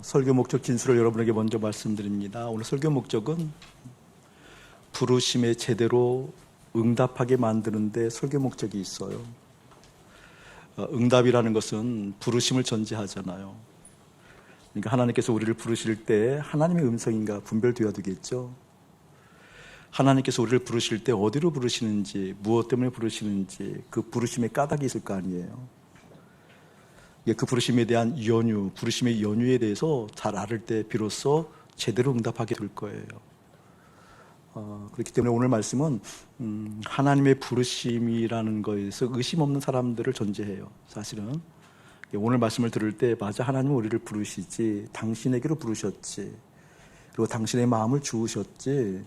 설교 목적 진술을 여러분에게 먼저 말씀드립니다. 오늘 설교 목적은 부르심에 제대로 응답하게 만드는데 설교 목적이 있어요. 응답이라는 것은 부르심을 전제하잖아요. 그러니까 하나님께서 우리를 부르실 때 하나님의 음성인가 분별되어야 되겠죠. 하나님께서 우리를 부르실 때 어디로 부르시는지, 무엇 때문에 부르시는지 그 부르심의 까닭이 있을 거 아니에요. 그 부르심에 대한 연유, 부르심의 연유에 대해서 잘 알을 때 비로소 제대로 응답하게 될 거예요. 그렇기 때문에 오늘 말씀은 하나님의 부르심이라는 것에서 의심 없는 사람들을 전제해요. 사실은 오늘 말씀을 들을 때 맞아, 하나님은 우리를 부르시지, 당신에게로 부르셨지, 그리고 당신의 마음을 주우셨지,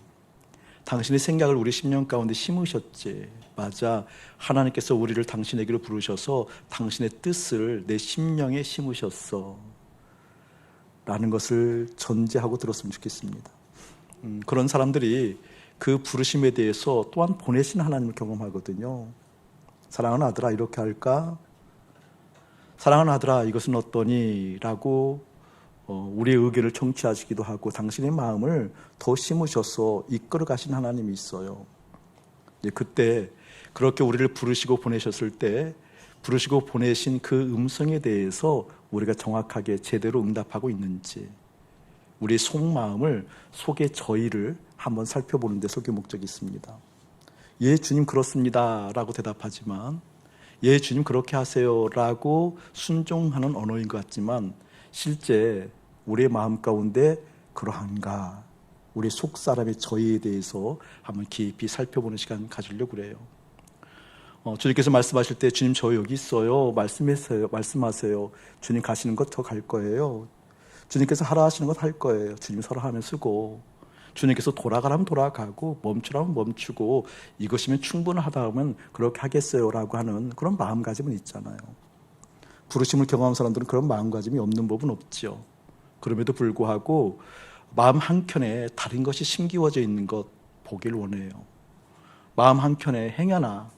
당신의 생각을 우리 심령 가운데 심으셨지. 맞아, 하나님께서 우리를 당신에게로 부르셔서 당신의 뜻을 내 심령에 심으셨어 라는 것을 전제하고 들었으면 좋겠습니다. 그런 사람들이 그 부르심에 대해서 또한 보내신 하나님을 경험하거든요. 사랑하는 아들아, 이렇게 할까? 사랑하는 아들아, 이것은 어떠니? 라고 우리의 의견을 청취하시기도 하고 당신의 마음을 더 심으셔서 이끌어 가신 하나님이 있어요. 그때 그렇게 우리를 부르시고 보내셨을 때 부르시고 보내신 그 음성에 대해서 우리가 정확하게 제대로 응답하고 있는지, 우리의 속마음을, 속의 저희를 한번 살펴보는 데 설교 목적이 있습니다. 예, 주님 그렇습니다 라고 대답하지만, 예, 주님 그렇게 하세요 라고 순종하는 언어인 것 같지만 실제 우리의 마음 가운데 그러한가, 우리 속사람의 저희에 대해서 한번 깊이 살펴보는 시간 가지려고 그래요. 주님께서 말씀하실 때 주님 저 여기 있어요, 말씀하세요. 주님 가시는 것 저 갈 거예요. 주님께서 하라 하시는 것 할 거예요. 주님 서라 하면 쓰고, 주님께서 돌아가라면 돌아가고 멈추라면 멈추고, 이것이면 충분하다 하면 그렇게 하겠어요 라고 하는 그런 마음가짐은 있잖아요. 부르심을 경험한 사람들은 그런 마음가짐이 없는 법은 없죠. 그럼에도 불구하고 마음 한켠에 다른 것이 심기워져 있는 것 보길 원해요. 마음 한켠에 행여나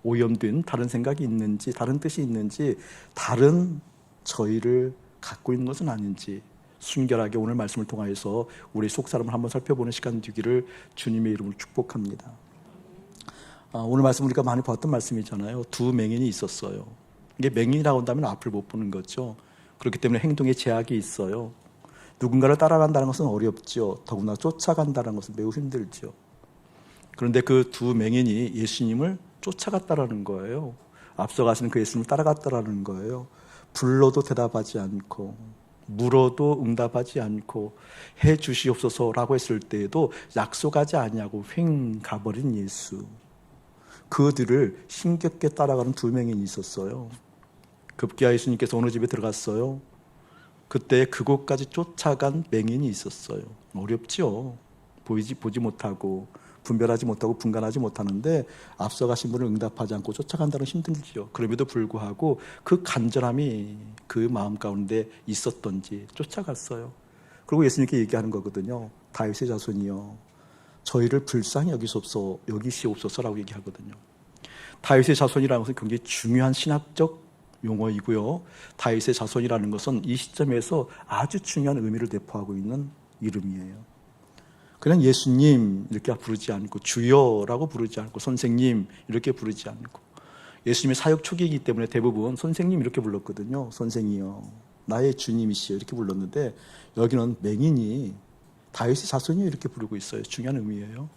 오염된 다른 생각이 있는지, 다른 뜻이 있는지, 다른 저희를 갖고 있는 것은 아닌지 순결하게 오늘 말씀을 통하여서 우리 속사람을 한번 살펴보는 시간 되기를 주님의 이름으로 축복합니다. 오늘 말씀 우리가 많이 봤던 말씀이잖아요. 두 맹인이 있었어요. 이게 맹인이라고 한다면 앞을 못 보는 거죠. 그렇기 때문에 행동에 제약이 있어요. 누군가를 따라간다는 것은 어렵죠. 더구나 쫓아간다는 것은 매우 힘들죠. 그런데 그 두 맹인이 예수님을 쫓아갔다라는 거예요. 앞서가시는 그 예수님을 따라갔다라는 거예요. 불러도 대답하지 않고, 물어도 응답하지 않고, 해 주시옵소서라고 했을 때에도 약속하지 아니하고 휙 가버린 예수. 그들을 힘겹게 따라가는 두 맹인이 있었어요. 급기야 예수님께서 어느 집에 들어갔어요. 그때 그곳까지 쫓아간 맹인이 있었어요. 어렵죠. 보지 못하고 분별하지 못하고 분간하지 못하는데 앞서가신 분을 응답하지 않고 쫓아간다는 힘들죠. 그럼에도 불구하고 그 간절함이 그 마음 가운데 있었던지 쫓아갔어요. 그리고 예수님께 얘기하는 거거든요. 다윗의 자손이여, 저희를 불쌍히 여기시옵소서라고 얘기하거든요. 다윗의 자손이라는 것은 굉장히 중요한 신학적 용어이고요. 다윗의 자손이라는 것은 이 시점에서 아주 중요한 의미를 내포하고 있는 이름이에요. 그냥 예수님 이렇게 부르지 않고, 주여라고 부르지 않고, 선생님 이렇게 부르지 않고, 예수님의 사역 초기이기 때문에 대부분 선생님 이렇게 불렀거든요. 선생이여, 나의 주님이시여 이렇게 불렀는데 여기는 맹인이 다윗의 자손이여 이렇게 부르고 있어요. 중요한 의미예요.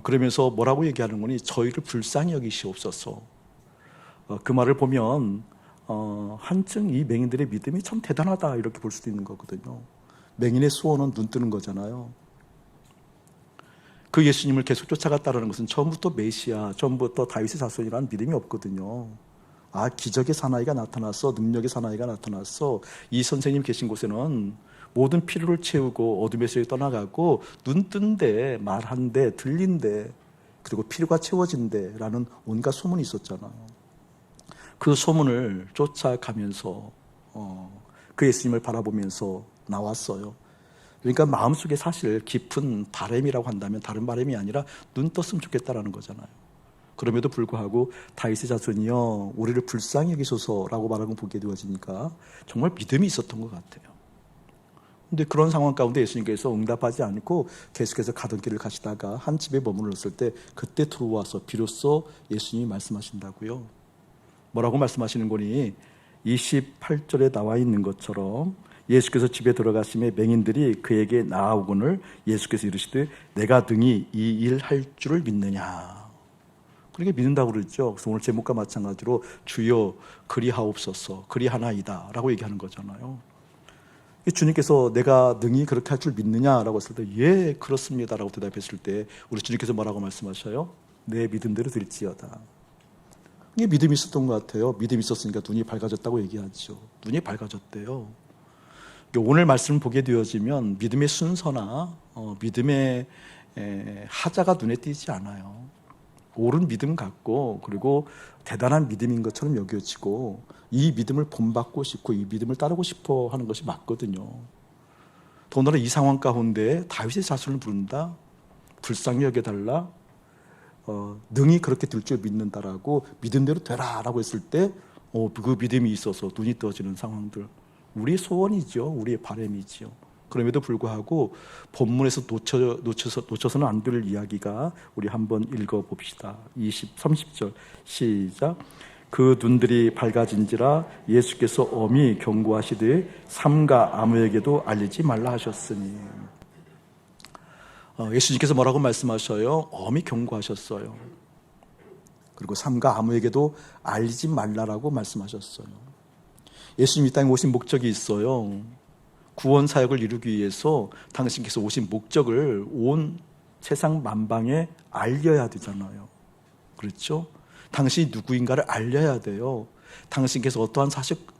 그러면서 뭐라고 얘기하는 거니? 저희를 불쌍히 여기시옵소서. 그 말을 보면 한층 이 맹인들의 믿음이 참 대단하다 이렇게 볼 수도 있는 거거든요. 맹인의 소원은 눈 뜨는 거잖아요. 그 예수님을 계속 쫓아갔다는 것은 처음부터 메시아, 처음부터 다윗의 자손이라는 믿음이 없거든요. 기적의 사나이가 나타났어, 능력의 사나이가 나타났어, 이 선생님 계신 곳에는 모든 필요를 채우고 어둠에서 떠나가고 눈 뜬대, 말한대, 들린대, 그리고 필요가 채워진대 라는 온갖 소문이 있었잖아요. 그 소문을 쫓아가면서 그 예수님을 바라보면서 나왔어요. 그러니까 마음속에 사실 깊은 바람이라고 한다면 다른 바람이 아니라 눈 떴으면 좋겠다라는 거잖아요. 그럼에도 불구하고 다윗의 자손이여 우리를 불쌍히 여기소서라고 말하는 걸 보게 되어지니까 정말 믿음이 있었던 것 같아요. 근데 그런 상황 가운데 예수님께서 응답하지 않고 계속해서 가던 길을 가시다가 한 집에 머물렀을 때 그때 들어와서 비로소 예수님이 말씀하신다고요. 뭐라고 말씀하시는 거니? 28절에 나와 있는 것처럼 예수께서 집에 들어가심에 맹인들이 그에게 나아오거늘 예수께서 이르시되 내가 등이 이 일 할 줄을 믿느냐. 그렇게 믿는다고 그러죠. 그래서 오늘 제목과 마찬가지로 주여 그리하옵소서 그리하나이다 라고 얘기하는 거잖아요. 주님께서 내가 능히 그렇게 할 줄 믿느냐라고 했을 때 예 그렇습니다 라고 대답했을 때 우리 주님께서 뭐라고 말씀하셔요? 내 믿음대로 될지어다. 이게 믿음이 있었던 것 같아요. 믿음이 있었으니까 눈이 밝아졌다고 얘기하죠. 눈이 밝아졌대요. 오늘 말씀을 보게 되어지면 믿음의 순서나 믿음의 하자가 눈에 띄지 않아요. 옳은 믿음 같고 그리고 대단한 믿음인 것처럼 여겨지고 이 믿음을 본받고 싶고 이 믿음을 따르고 싶어 하는 것이 맞거든요. 더군다나 이 상황 가운데 다윗의 자손을 부른다, 불쌍히 여겨달라, 능히 그렇게 될 줄 믿는다라고 믿음대로 되라라고 했을 때 그 믿음이 있어서 눈이 떠지는 상황들, 우리의 소원이죠. 우리의 바람이죠. 그럼에도 불구하고 본문에서 놓쳐서는 안 될 이야기가 우리 한번 읽어봅시다. 30절 시작. 그 눈들이 밝아진지라 예수께서 엄히 경고하시되 삼가 아무에게도 알리지 말라 하셨으니. 예수님께서 뭐라고 말씀하셔요? 엄히 경고하셨어요. 그리고 삼가 아무에게도 알리지 말라라고 말씀하셨어요. 예수님 이 땅에 오신 목적이 있어요. 구원 사역을 이루기 위해서 당신께서 오신 목적을 온 세상 만방에 알려야 되잖아요. 그렇죠? 당신이 누구인가를 알려야 돼요. 당신께서 어떠한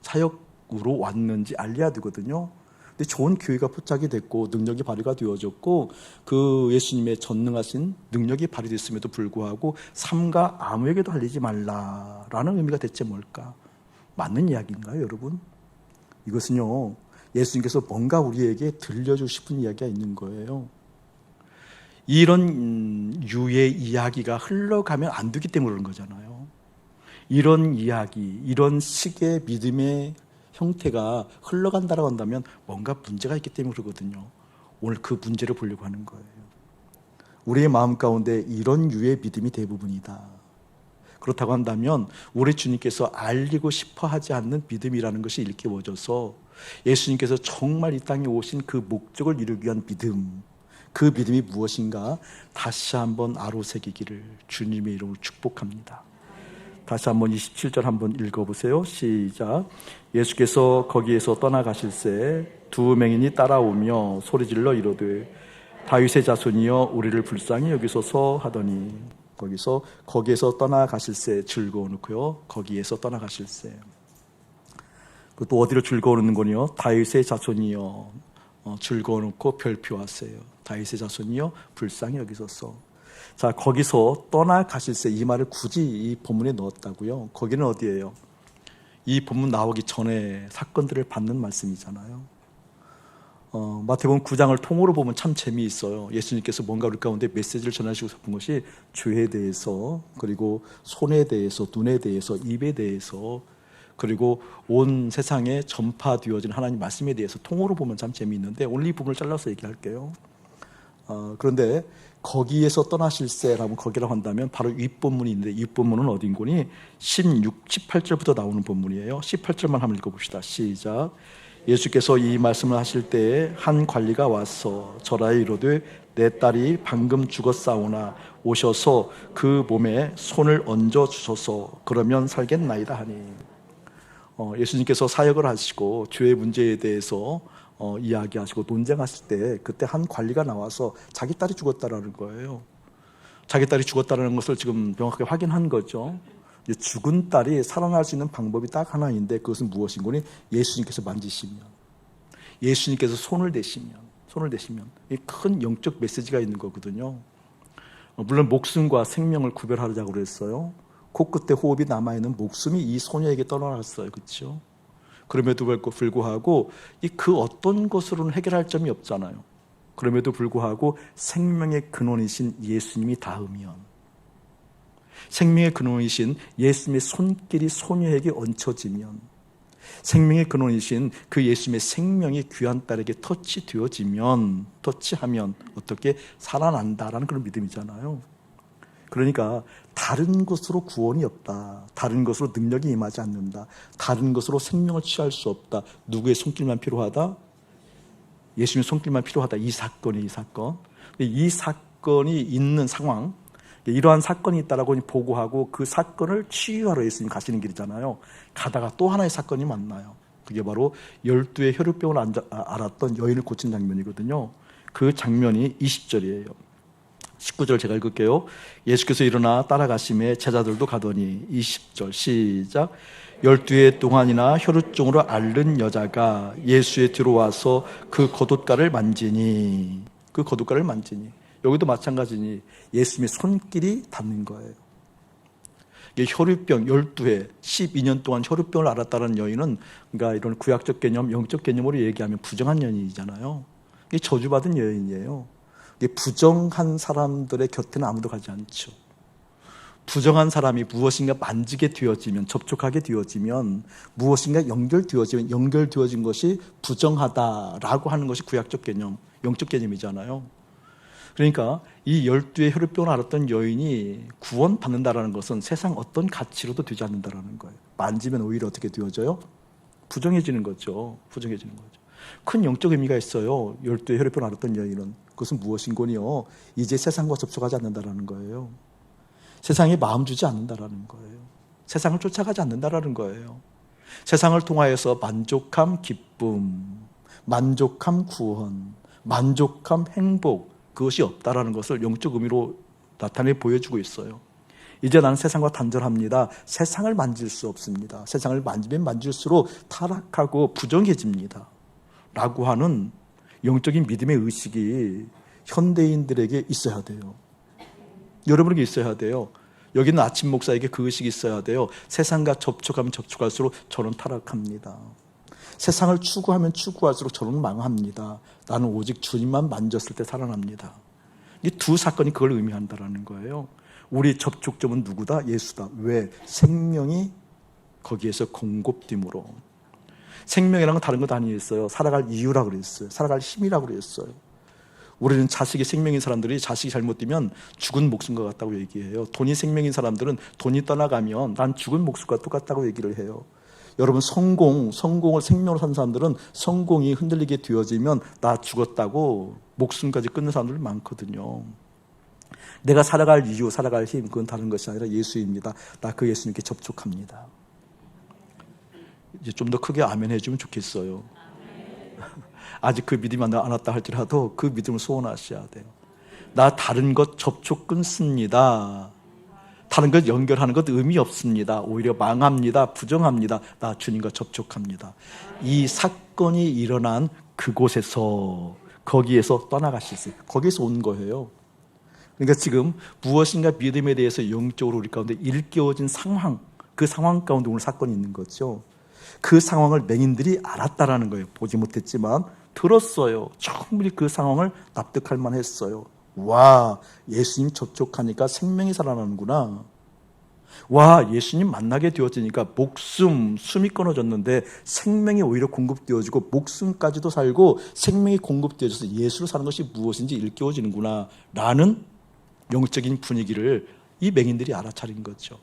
사역으로 왔는지 알려야 되거든요. 근데 좋은 교회가 포착이 됐고 능력이 발휘가 되어졌고 그 예수님의 전능하신 능력이 발휘됐음에도 불구하고 삼가 아무에게도 알리지 말라라는 의미가 대체 뭘까? 맞는 이야기인가요, 여러분? 이것은요, 예수님께서 뭔가 우리에게 들려주고 싶은 이야기가 있는 거예요. 이런 유의 이야기가 흘러가면 안 되기 때문에 그런 거잖아요. 이런 이야기, 이런 식의 믿음의 형태가 흘러간다라고 한다면 뭔가 문제가 있기 때문에 그러거든요. 오늘 그 문제를 보려고 하는 거예요. 우리의 마음 가운데 이런 유의 믿음이 대부분이다. 그렇다고 한다면 우리 주님께서 알리고 싶어 하지 않는 믿음이라는 것이 일깨워져서 예수님께서 정말 이 땅에 오신 그 목적을 이루기 위한 믿음, 그 믿음이 무엇인가 다시 한번 아로새기기를 주님의 이름으로 축복합니다. 다시 한번 27절 한번 읽어보세요. 시작. 예수께서 거기에서 떠나가실새 두 맹인이 따라오며 소리질러 이르되 다윗의 자손이여 우리를 불쌍히 여기소서 하더니 거기에서 떠나가실새 즐거워놓고요. 거기에서 떠나가실새. 또 어디로 즐거워놓는 거요? 다윗의 자손이여 즐거워놓고 별표하세요. 다윗의 자손이여 불쌍히 여기소서. 자, 거기서 떠나가실새 이 말을 굳이 이 본문에 넣었다고요. 거기는 어디예요? 이 본문 나오기 전에 사건들을 받는 말씀이잖아요. 마태복음 9장을 통으로 보면 참 재미있어요. 예수님께서 뭔가 우리 가운데 메시지를 전하시고 싶은 것이 죄에 대해서, 그리고 손에 대해서, 눈에 대해서, 입에 대해서, 그리고 온 세상에 전파되어진 하나님 말씀에 대해서 통으로 보면 참 재미있는데 오늘 이 부분을 잘라서 얘기할게요. 그런데 거기에서 떠나실새라고 거기라고 한다면 바로 윗본문이 있는데 윗본문은 어딘 거니? 18절부터 나오는 본문이에요. 18절만 한번 읽어봅시다. 시작. 예수께서 이 말씀을 하실 때에 한 관리가 와서 절하여 이르되 내 딸이 방금 죽었사오나 오셔서 그 몸에 손을 얹어 주소서 그러면 살겠나이다 하니. 예수님께서 사역을 하시고 죄의 문제에 대해서 이야기하시고 논쟁하실 때 그때 한 관리가 나와서 자기 딸이 죽었다라는 거예요. 자기 딸이 죽었다는 것을 지금 명확하게 확인한 거죠. 죽은 딸이 살아날 수 있는 방법이 딱 하나인데 그것은 무엇인 거니? 예수님께서 만지시면, 예수님께서 손을 대시면 이 큰 영적 메시지가 있는 거거든요. 물론 목숨과 생명을 구별하자고 그랬어요. 코끝에 호흡이 남아있는 목숨이 이 소녀에게 떠나갔어요. 그렇죠? 그럼에도 불구하고 그 어떤 것으로는 해결할 점이 없잖아요. 그럼에도 불구하고 생명의 근원이신 예수님이 닿으면, 생명의 근원이신 예수님의 손길이 소녀에게 얹혀지면, 생명의 근원이신 그 예수님의 생명이 귀한 딸에게 터치하면 어떻게 살아난다라는 그런 믿음이잖아요. 그러니까 다른 것으로 구원이 없다, 다른 것으로 능력이 임하지 않는다, 다른 것으로 생명을 취할 수 없다, 누구의 손길만 필요하다? 예수님의 손길만 필요하다. 이 사건이 이 사건이 있는 상황, 이러한 사건이 있다라고 보고하고 그 사건을 치유하러 예수님 가시는 길이잖아요. 가다가 또 하나의 사건이 만나요. 그게 바로 12의 혈루병을 앓았던 여인을 고친 장면이거든요. 그 장면이 20절이에요. 19절 제가 읽을게요. 예수께서 일어나 따라가심에 제자들도 가더니, 20절 시작. 12해 동안이나 혈루증으로 앓는 여자가 예수에 들어와서 그 겉옷가를 만지니, 여기도 마찬가지니 예수님의 손길이 닿는 거예요. 혈루병 12해 12년 동안 혈루병을 앓았다는 여인은, 그러니까 이런 구약적 개념, 영적 개념으로 얘기하면 부정한 여인이잖아요. 이게 저주받은 여인이에요. 부정한 사람들의 곁에는 아무도 가지 않죠. 부정한 사람이 무엇인가 만지게 되어지면, 접촉하게 되어지면, 무엇인가 연결되어진 것이 부정하다라고 하는 것이 구약적 개념, 영적 개념이잖아요. 그러니까 이 12의 혈루병을 앓았던 여인이 구원받는다라는 것은 세상 어떤 가치로도 되지 않는다라는 거예요. 만지면 오히려 어떻게 되어져요? 부정해지는 거죠. 큰 영적 의미가 있어요. 12의 혈루병을 앓았던 여인은. 그것은 무엇인고니요? 이제 세상과 접촉하지 않는다라는 거예요. 세상에 마음 주지 않는다라는 거예요. 세상을 쫓아가지 않는다라는 거예요. 세상을 통하여서 만족함, 기쁨, 만족함, 구원, 만족함, 행복, 그것이 없다라는 것을 영적 의미로 나타내 보여주고 있어요. 이제 나는 세상과 단절합니다. 세상을 만질 수 없습니다. 세상을 만지면 만질수록 타락하고 부정해집니다. 라고 하는 영적인 믿음의 의식이 현대인들에게 있어야 돼요. 여러분에게 있어야 돼요. 여기는 아침 목사에게 그 의식이 있어야 돼요. 세상과 접촉하면 접촉할수록 저는 타락합니다. 세상을 추구하면 추구할수록 저는 망합니다. 나는 오직 주님만 만졌을 때 살아납니다. 이 두 사건이 그걸 의미한다는 거예요. 우리 접촉점은 누구다? 예수다. 왜? 생명이 거기에서 공급됨으로. 생명이라는 건 다른 것 아니었어요. 살아갈 이유라고 그랬어요. 살아갈 힘이라고 그랬어요. 우리는 자식이 생명인 사람들이 자식이 잘못되면 죽은 목숨과 같다고 얘기해요. 돈이 생명인 사람들은 돈이 떠나가면 난 죽은 목숨과 똑같다고 얘기를 해요. 여러분, 성공을 생명으로 산 사람들은 성공이 흔들리게 되어지면 나 죽었다고 목숨까지 끊는 사람들 많거든요. 내가 살아갈 이유, 살아갈 힘, 그건 다른 것이 아니라 예수입니다. 나 그 예수님께 접촉합니다. 이제 좀 더 크게 아멘 해주면 좋겠어요. 아직 그 믿음이 안 왔다 할지라도 그 믿음을 소원하셔야 돼요. 나 다른 것 접촉 끊습니다. 다른 것 연결하는 것 의미 없습니다. 오히려 망합니다. 부정합니다. 나 주님과 접촉합니다. 이 사건이 일어난 그곳에서, 거기에서 떠나가셨어요. 거기에서 온 거예요. 그러니까 지금 무엇인가 믿음에 대해서 영적으로 우리 가운데 일깨워진 상황, 그 상황 가운데 오늘 사건이 있는 거죠. 그 상황을 맹인들이 알았다라는 거예요. 보지 못했지만 들었어요. 충분히 그 상황을 납득할 만했어요. 와, 예수님 접촉하니까 생명이 살아나는구나. 와, 예수님 만나게 되어지니까 숨이 끊어졌는데 생명이 오히려 공급되어지고 목숨까지도 살고 생명이 공급되어져서 예수로 사는 것이 무엇인지 일깨워지는구나 라는 영적인 분위기를 이 맹인들이 알아차린 거죠.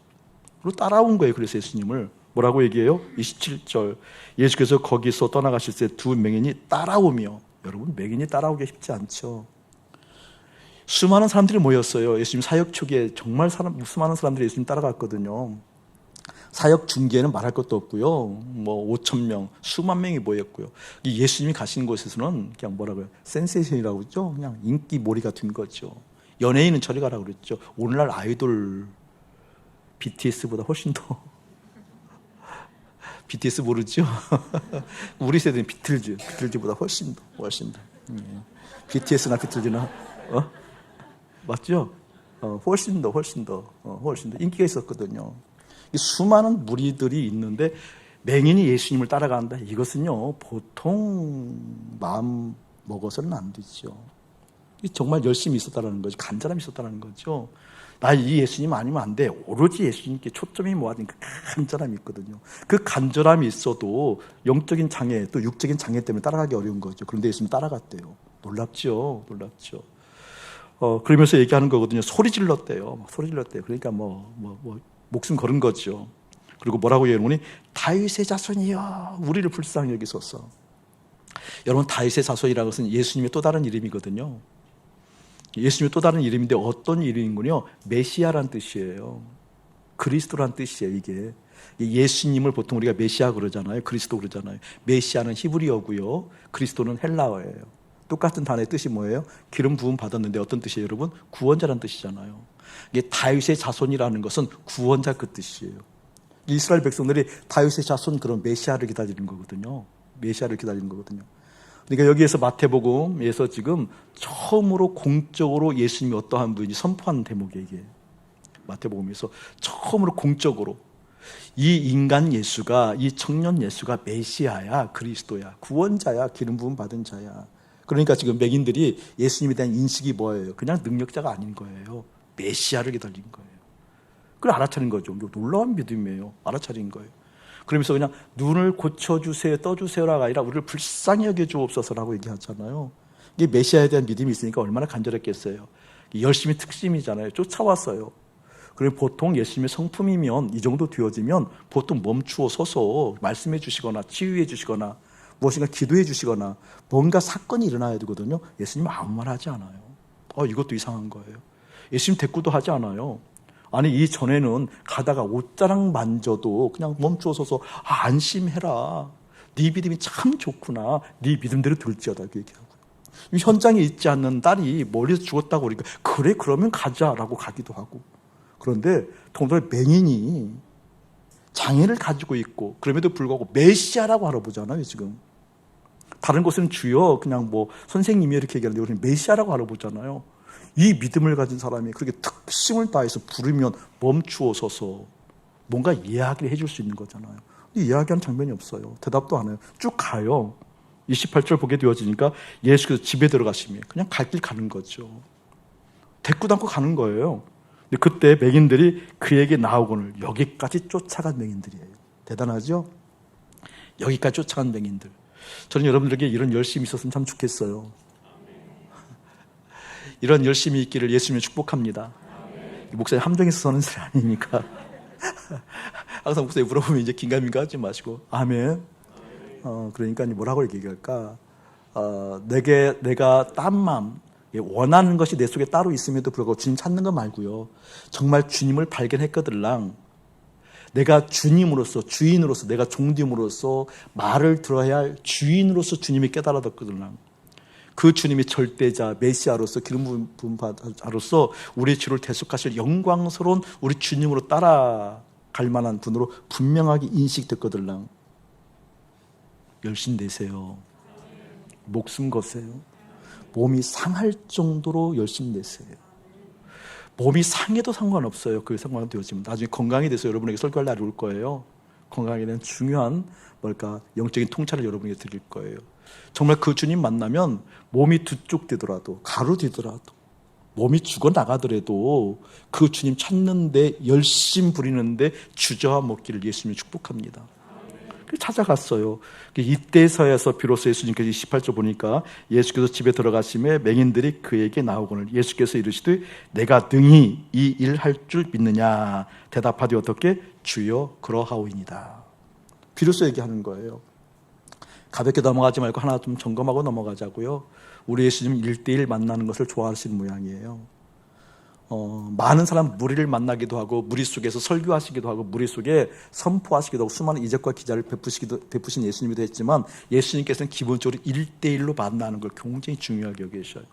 그리고 따라온 거예요. 그래서 예수님을 뭐라고 얘기해요? 27절 예수께서 거기서 떠나가실 때 두 맹인이 따라오며, 여러분, 맹인이 따라오기 쉽지 않죠. 수많은 사람들이 모였어요. 예수님 사역 초기에 정말 수많은 사람들이 예수님 따라갔거든요. 사역 중기에는 말할 것도 없고요. 5,000명, 수만 명이 모였고요. 예수님이 가신 곳에서는 그냥 뭐라고요? 센세이션이라고 그러죠. 그냥 인기 몰이가 된 거죠. 연예인은 저리 가라고 그랬죠. 오늘날 아이돌 BTS보다 훨씬 더 BTS 모르죠? 우리 세대는 비틀즈보다 훨씬 더. BTS나 비틀즈나 맞죠? 훨씬 더 인기가 있었거든요. 수많은 무리들이 있는데 맹인이 예수님을 따라간다. 이것은요 보통 마음 먹어서는 안 되죠. 정말 열심히 있었다는 거죠. 간절함이 있었다는 거죠. 나 이 예수님 아니면 안 돼. 오로지 예수님께 초점이 모아진 그 간절함이 있거든요. 그 간절함이 있어도 영적인 장애 또 육적인 장애 때문에 따라가기 어려운 거죠. 그런데 예수님 따라갔대요. 놀랍죠. 놀랍죠. 그러면서 얘기하는 거거든요. 소리 질렀대요. 소리 질렀대요. 그러니까 목숨 걸은 거죠. 그리고 뭐라고 얘기하니 다윗의 자손이여 우리를 불쌍히 여기소서. 여러분 다윗의 자손이라는 것은 예수님의 또 다른 이름이거든요. 예수님의 또 다른 이름인데 어떤 이름이군요. 메시아란 뜻이에요. 그리스도란 뜻이에요. 이게 예수님을 보통 우리가 메시아 그러잖아요. 그리스도 그러잖아요. 메시아는 히브리어고요. 그리스도는 헬라어예요. 똑같은 단어의 뜻이 뭐예요? 기름 부음 받았는데 어떤 뜻이에요, 여러분? 구원자란 뜻이잖아요. 이게 다윗의 자손이라는 것은 구원자 그 뜻이에요. 이스라엘 백성들이 다윗의 자손 그런 메시아를 기다리는 거거든요. 메시아를 기다리는 거거든요. 그러니까 여기에서 마태복음에서 지금 처음으로 공적으로 예수님이 어떠한 분인지 선포하는 대목이에요. 이게 마태복음에서 처음으로 공적으로 이 인간 예수가, 이 청년 예수가 메시아야, 그리스도야, 구원자야, 기름 부음 받은 자야. 그러니까 지금 맹인들이 예수님에 대한 인식이 뭐예요? 그냥 능력자가 아닌 거예요. 메시아를 기다린 거예요. 그걸 알아차린 거죠. 놀라운 믿음이에요. 알아차린 거예요. 그러면서 그냥 눈을 고쳐주세요, 떠주세요라가 아니라 우리를 불쌍히 여겨주옵소서라고 얘기하잖아요. 이게 메시아에 대한 믿음이 있으니까 얼마나 간절했겠어요. 열심히 특심이잖아요. 쫓아왔어요. 그리고 보통 예수님의 성품이면 이 정도 되어지면 보통 멈추어 서서 말씀해 주시거나 치유해 주시거나 무엇인가 기도해 주시거나 뭔가 사건이 일어나야 되거든요. 예수님 아무 말 하지 않아요. 이것도 이상한 거예요. 예수님 대꾸도 하지 않아요. 아니 이전에는 가다가 옷자락 만져도 그냥 멈추어 서서 안심해라. 네 믿음이 참 좋구나. 네 믿음대로 들지어다 이렇게 얘기하고. 현장에 있지 않는 딸이 멀리서 죽었다고 그러니까 그래 그러면 가자라고 가기도 하고. 그런데 더군다나 맹인이 장애를 가지고 있고 그럼에도 불구하고 메시아라고 알아보잖아요. 지금 다른 곳은 주여 그냥 선생님이 이렇게 얘기하는데 우리는 메시아라고 알아보잖아요. 이 믿음을 가진 사람이 그렇게 특심을 다해서 부르면 멈추어 서서 뭔가 이야기를 해줄 수 있는 거잖아요. 근데 이야기하는 장면이 없어요. 대답도 안 해요. 쭉 가요. 28절 보게 되어지니까 예수께서 집에 들어가시면 그냥 갈 길 가는 거죠. 대꾸도 않고 가는 거예요. 근데 그때 맹인들이 그에게 나오거늘 여기까지 쫓아간 맹인들이에요. 대단하죠? 여기까지 쫓아간 맹인들. 저는 여러분들에게 이런 열심이 있었으면 참 좋겠어요. 이런 열심이 있기를 예수님을 축복합니다. 목사님 함정에서 서는 소리 아니니까 항상 목사님 물어보면 이제 긴가민가 하지 마시고 아멘. 그러니까 뭐라고 얘기할까? 내가 딴 마음 원하는 것이 내 속에 따로 있음에도 불구하고 주님 찾는 거 말고요. 정말 주님을 발견했거들랑 내가 주님으로서 주인으로서 내가 종됨으로써 말을 들어야 할 주인으로서 주님이 깨달아졌거들랑 그 주님이 절대자 메시아로서 기름 부음 자로서 우리의 죄를 대속하실 영광스러운 우리 주님으로 따라갈 만한 분으로 분명하게 인식됐거들랑 열심 내세요. 목숨 거세요. 몸이 상할 정도로 열심 내세요. 몸이 상해도 상관없어요. 그게 상관되어지면 나중에 건강이 돼서 여러분에게 설교할 날이 올 거예요. 건강에 대한 중요한 영적인 통찰을 여러분에게 드릴 거예요. 정말 그 주님 만나면 몸이 두 쪽 되더라도 가루 되더라도 몸이 죽어나가더라도 그 주님 찾는데 열심 부리는데 주저함 없기를 예수님이 축복합니다. 찾아갔어요. 이때서야서 비로소 예수님께서 28절 보니까 예수께서 집에 들어가심에 맹인들이 그에게 나오거늘 예수께서 이르시되 내가 능히 이 일 할 줄 믿느냐 대답하되 어떻게 주여 그러하오이니다. 비로소 얘기하는 거예요. 가볍게 넘어가지 말고 하나 좀 점검하고 넘어가자고요. 우리 예수님 1대1 만나는 것을 좋아하시는 모양이에요. 많은 사람 무리를 만나기도 하고 무리 속에서 설교하시기도 하고 무리 속에 선포하시기도 하고 수많은 이적과 기자를 베푸신 예수님이기도 했지만 예수님께서는 기본적으로 1대1로 만나는 걸 굉장히 중요하게 여기셔요.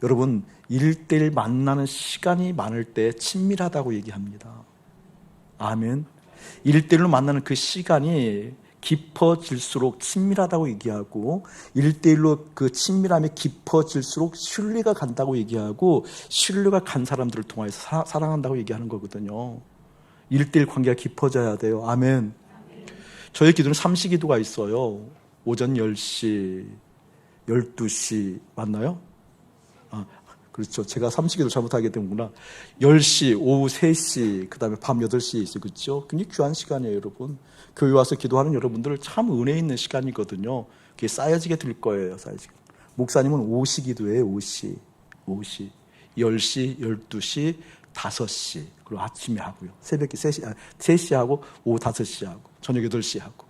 여러분 1대1 만나는 시간이 많을 때 친밀하다고 얘기합니다. 아멘. 1대1로 만나는 그 시간이 깊어질수록 친밀하다고 얘기하고 1대1로 그 친밀함이 깊어질수록 신뢰가 간다고 얘기하고 신뢰가 간 사람들을 통해서 사랑한다고 얘기하는 거거든요. 1대1 관계가 깊어져야 돼요. 아멘. 저희 기도는 3시기도가 있어요. 오전 10시, 12시 맞나요? 그렇죠. 제가 삼시기도 잘못하게 되는구나. 10시, 오후 3시, 그 다음에 밤 8시에 있어요. 그렇죠? 굉장히 귀한 시간이에요, 여러분. 교회 와서 기도하는 여러분들 참 은혜 있는 시간이거든요. 그게 쌓여지게 될 거예요, 쌓여지게. 목사님은 5시 기도예요, 5시. 5시. 10시, 12시, 5시. 그리고 아침에 하고요. 새벽에 3시 하고, 오후 5시 하고, 저녁 8시 하고.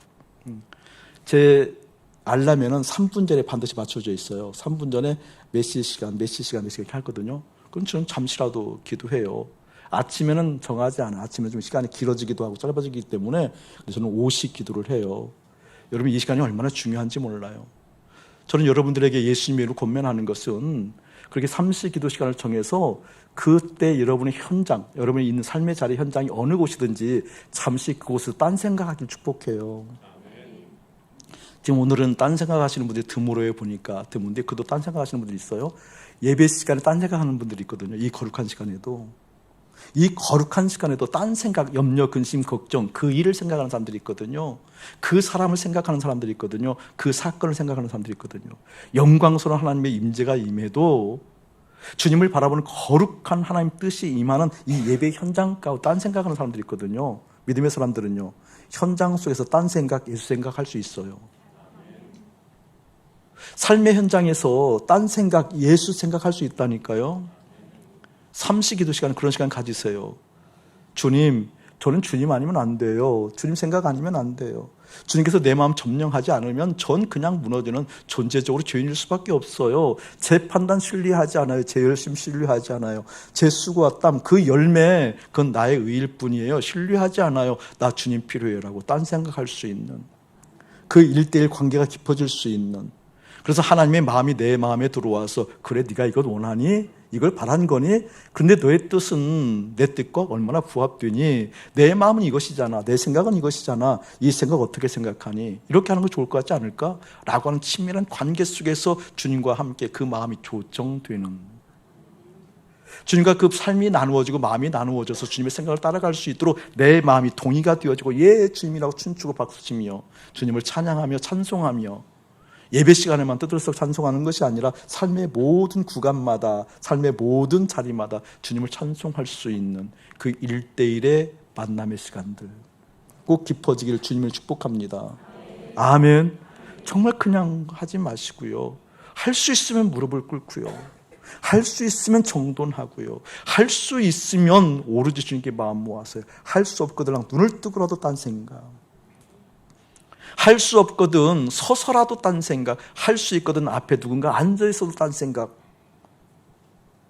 제 알람에는 3분 전에 반드시 맞춰져 있어요. 3분 전에 몇 시간 이렇게 하거든요. 그럼 저는 잠시라도 기도해요. 아침에는 정하지 않아. 아침에는 좀 시간이 길어지기도 하고 짧아지기 때문에 저는 5시 기도를 해요. 여러분 이 시간이 얼마나 중요한지 몰라요. 저는 여러분들에게 예수님의 이름으로 권면하는 것은 그렇게 3시 기도 시간을 정해서 그때 여러분의 현장, 여러분이 있는 삶의 자리 현장이 어느 곳이든지 잠시 그곳에서 딴 생각하기를 축복해요. 지금 오늘은 딴 생각하시는 분들이 드물어요. 보니까 드문데 그도 딴 생각하시는 분들이 있어요. 예배 시간에 딴 생각하는 분들이 있거든요. 이 거룩한 시간에도. 이 거룩한 시간에도 딴 생각, 염려, 근심, 걱정, 그 일을 생각하는 사람들이 있거든요. 그 사람을 생각하는 사람들이 있거든요. 그 사건을 생각하는 사람들이 있거든요. 영광스러운 하나님의 임재가 임해도 주님을 바라보는 거룩한 하나님 뜻이 임하는 이 예배 현장 가운데 딴 생각하는 사람들이 있거든요. 믿음의 사람들은요. 현장 속에서 딴 생각, 예수 생각할 수 있어요. 삶의 현장에서 딴 생각, 예수 생각할 수 있다니까요. 삼시 기도 시간, 그런 시간 가지세요. 주님, 저는 주님 아니면 안 돼요. 주님 생각 아니면 안 돼요. 주님께서 내 마음 점령하지 않으면 전 그냥 무너지는 존재적으로 죄인일 수밖에 없어요. 제 판단 신뢰하지 않아요. 제 열심 신뢰하지 않아요. 제 수고와 땀, 그 열매, 그건 나의 의일 뿐이에요. 신뢰하지 않아요. 나 주님 필요해요 라고 딴 생각할 수 있는, 그 1:1 관계가 깊어질 수 있는, 그래서 하나님의 마음이 내 마음에 들어와서 그래 네가 이걸 원하니? 이걸 바란 거니? 근데 너의 뜻은 내 뜻과 얼마나 부합되니? 내 마음은 이것이잖아. 내 생각은 이것이잖아. 이 생각 어떻게 생각하니? 이렇게 하는 거 좋을 것 같지 않을까? 라고 하는 친밀한 관계 속에서 주님과 함께 그 마음이 조정되는, 주님과 그 삶이 나누어지고 마음이 나누어져서 주님의 생각을 따라갈 수 있도록 내 마음이 동의가 되어지고 예 주님이라고 춤추고 박수치며 주님을 찬양하며 찬송하며, 예배 시간에만 떠들썩 찬송하는 것이 아니라 삶의 모든 구간마다, 삶의 모든 자리마다 주님을 찬송할 수 있는 그 1:1의 만남의 시간들 꼭 깊어지기를 주님을 축복합니다. 아멘. 정말 그냥 하지 마시고요. 할 수 있으면 무릎을 꿇고요. 할 수 있으면 정돈하고요. 할 수 있으면 오로지 주님께 마음 모아서요. 할 수 없거든 눈을 뜨고라도 딴 생각, 할 수 없거든 서서라도 딴 생각, 할 수 있거든 앞에 누군가 앉아있어도 딴 생각,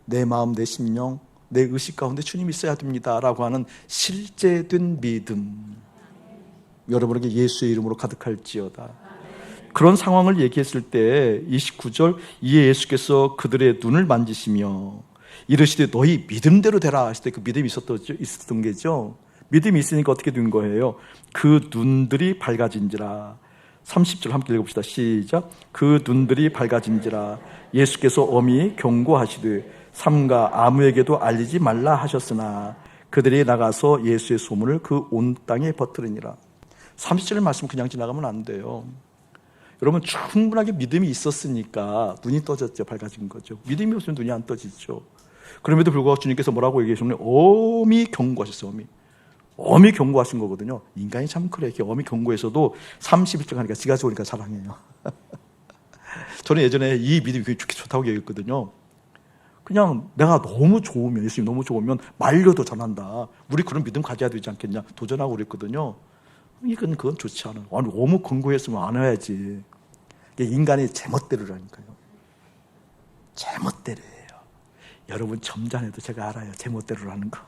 내 마음, 내 심령, 내 의식 가운데 주님이 있어야 됩니다 라고 하는 실제된 믿음, 여러분에게 예수의 이름으로 가득할지어다. 그런 상황을 얘기했을 때 29절, 이에 예수께서 그들의 눈을 만지시며 이르시되 너희 믿음대로 되라 하실 때 그 믿음이 있었던 게죠. 믿음이 있으니까 어떻게 된 거예요? 그 눈들이 밝아진지라. 30절 함께 읽어봅시다. 시작. 그 눈들이 밝아진지라. 예수께서 엄히 경고하시되 삼가 아무에게도 알리지 말라 하셨으나 그들이 나가서 예수의 소문을 그 온 땅에 퍼뜨리니라. 30절 말씀 그냥 지나가면 안 돼요. 여러분 충분하게 믿음이 있었으니까 눈이 떠졌죠. 밝아진 거죠. 믿음이 없으면 눈이 안 떠지죠. 그럼에도 불구하고 주님께서 뭐라고 얘기하셨냐면 엄히 경고하셨어요. 엄히 경고하신 거거든요. 인간이 참 그래. 이렇게 엄히 경고해서도 31절 하니까 지가 좋으니까 사랑해요. 저는 예전에 이 믿음이 좋다고 얘기했거든요. 그냥 내가 너무 좋으면, 예수님 너무 좋으면 말려도 전한다. 우리 그런 믿음 가져야 되지 않겠냐 도전하고 그랬거든요. 그건 좋지 않아요. 아니, 너무 경고했으면 안 해야지. 인간이 제멋대로라니까요. 제멋대로예요. 여러분 점잖아도 제가 알아요. 제멋대로라는 거.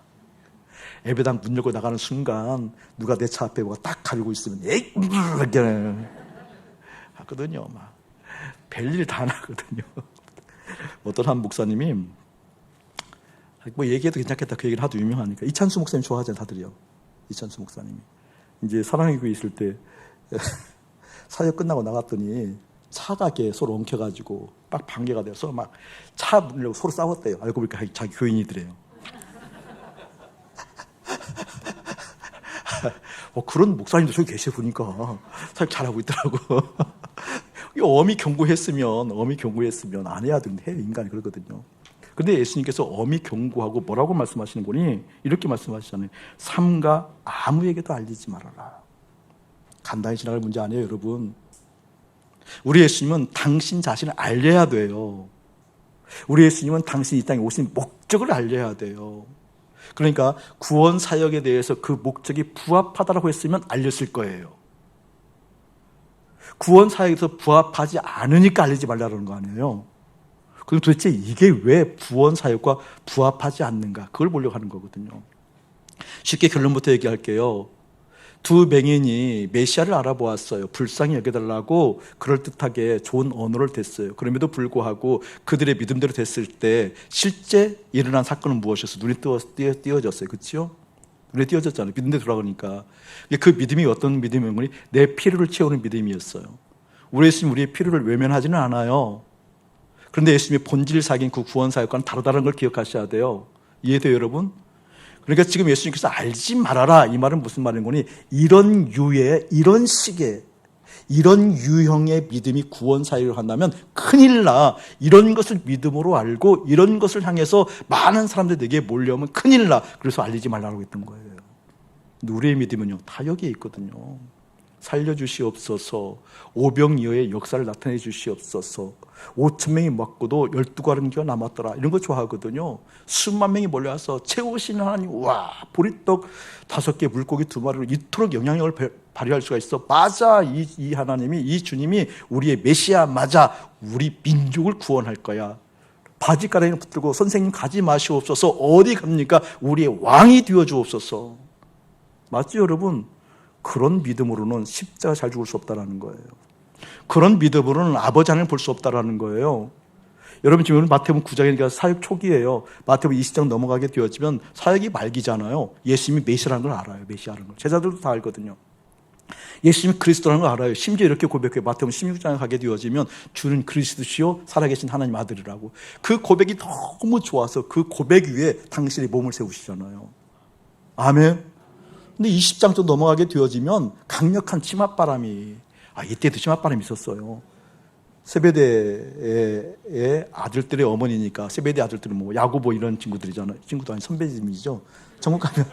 예배당 문 열고 나가는 순간 누가 내 차 앞에 뭐가 딱 가리고 있으면 에이 이렇게 하거든요. 막 별일 다 나거든요. 어떤 한 목사님이 뭐 얘기해도 괜찮겠다 그 얘기를 하도 유명하니까, 이찬수 목사님 좋아하잖아요 다들이요. 이찬수 목사님이 이제 사랑의 교회 있을 때 사역 끝나고 나갔더니 차가 이렇게 서로 엉켜가지고 막 반개가 돼서 막 차 문 열고 서로 싸웠대요. 알고 보니까 자기 교인이더래요. 그런 목사님도 저기 계셔 보니까 사역 잘하고 있더라고. 엄히 경고했으면 안 해야 되는데 인간이 그러거든요. 근데 예수님께서 엄히 경고하고 뭐라고 말씀하시는 거니? 이렇게 말씀하시잖아요. 삼가 아무에게도 알리지 말아라. 간단히 지나갈 문제 아니에요, 여러분. 우리 예수님은 당신 자신을 알려야 돼요. 우리 예수님은 당신이 이 땅에 오신 목적을 알려야 돼요. 그러니까 구원 사역에 대해서 그 목적이 부합하다라고 했으면 알렸을 거예요. 구원 사역에서 부합하지 않으니까 알리지 말라는 거 아니에요. 그럼 도대체 이게 왜 구원 사역과 부합하지 않는가? 그걸 보려고 하는 거거든요. 쉽게 결론부터 얘기할게요. 두 맹인이 메시아를 알아보았어요. 불쌍히 여겨달라고 그럴듯하게 좋은 언어를 댔어요. 그럼에도 불구하고 그들의 믿음대로 됐을 때 실제 일어난 사건은 무엇이었어요? 눈이 띄어졌어요. 그렇죠? 눈에 띄어졌잖아요. 믿음대로 돌아가니까. 그 믿음이 어떤 믿음이었니? 내 필요를 채우는 믿음이었어요. 우리 예수님 우리의 필요를 외면하지는 않아요. 그런데 예수님의 본질사긴 그 구원사역과는 다르다는 걸 기억하셔야 돼요. 이해돼요, 여러분? 그러니까 지금 예수님께서 알지 말아라 이 말은 무슨 말인 거니? 이런 유의, 이런 식의, 이런 유형의 믿음이 구원사역을 한다면 큰일 나. 이런 것을 믿음으로 알고 이런 것을 향해서 많은 사람들이 내게 몰려오면 큰일 나. 그래서 알리지 말라고 했던 거예요. 우리의 믿음은요, 다 여기에 있거든요. 살려주시옵소서. 오병이어의 역사를 나타내 주시옵소서. 5,000명이 먹고도 12가른기가 남았더라. 이런 거 좋아하거든요. 수만 명이 몰려와서 채우시는 하나님, 와, 보리떡 5개, 물고기 2마리로 이토록 영향력을 발휘할 수가 있어. 맞아. 이 하나님이, 이 주님이 우리의 메시아 맞아. 우리 민족을 구원할 거야. 바지가랑이를 붙들고 선생님 가지 마시옵소서. 어디 갑니까? 우리의 왕이 되어 주옵소서. 맞죠, 여러분? 그런 믿음으로는 십자가 잘 죽을 수 없다는 거예요. 그런 믿음으로는 아버지 하나님 볼 수 없다는 거예요. 여러분 지금 마태복음 9장이니까 사역 초기예요. 마태복음 20장 넘어가게 되어지면 사역이 말기잖아요. 예수님이 메시아라는 걸 알아요. 메시아라는 걸. 제자들도 다 알거든요. 예수님이 그리스도라는 걸 알아요. 심지어 이렇게 고백해요. 마태복음 16장에 가게 되어지면 주는 그리스도시요 살아계신 하나님 아들이라고. 그 고백이 너무 좋아서 그 고백 위에 당신의 몸을 세우시잖아요. 아멘. 근데 20장쯤 넘어가게 되어지면 강력한 침합바람이, 이때도 침합바람이 있었어요. 세베대의 아들들의 어머니니까, 세베대 아들들은 뭐 야고보 이런 친구들이잖아요. 친구도 아니 선배님이죠. 전국 가면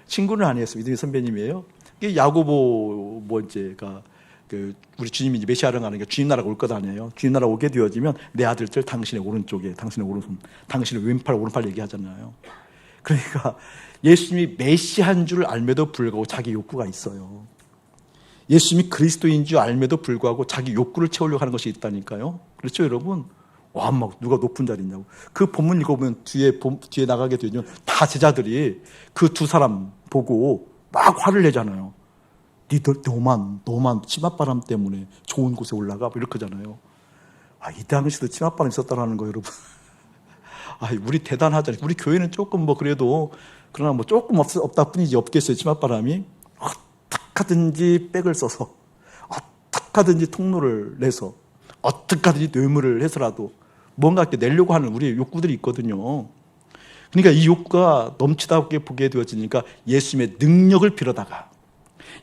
친구는 아니었어요. 믿음의 선배님이에요. 이게 야고보 뭐제가 우리 주님이 이제 메시아를 가는 게 주님 나라가 올 것 아니에요. 주님 나라 오게 되어지면 내 아들들 당신의 오른쪽에, 당신의 오른손, 당신의 왼팔 오른팔 얘기하잖아요. 그러니까 예수님이 메시아인 줄 알매도 불구하고 자기 욕구가 있어요. 예수님이 그리스도인 줄 알매도 불구하고 자기 욕구를 채우려고 하는 것이 있다니까요. 그렇죠, 여러분? 와, 막 누가 높은 자리 있냐고. 그 본문 읽어보면 뒤에 나가게 되면 다 제자들이 그 두 사람 보고 막 화를 내잖아요. 너만 치맛바람 때문에 좋은 곳에 올라가? 뭐 이렇게 하잖아요. 이 당시도 치맛바람이 있었다는 거예요, 여러분. 우리 대단하잖아요. 우리 교회는 조금 그래도 그러나 조금 없다 뿐이지 없겠어요. 치맛바람이. 어떡하든지 백을 써서 어떡하든지 통로를 내서 어떡하든지 뇌물을 해서라도 뭔가 이렇게 내려고 하는 우리의 욕구들이 있거든요. 그러니까 이 욕구가 넘치다게 보게 되어지니까 예수님의 능력을 빌어다가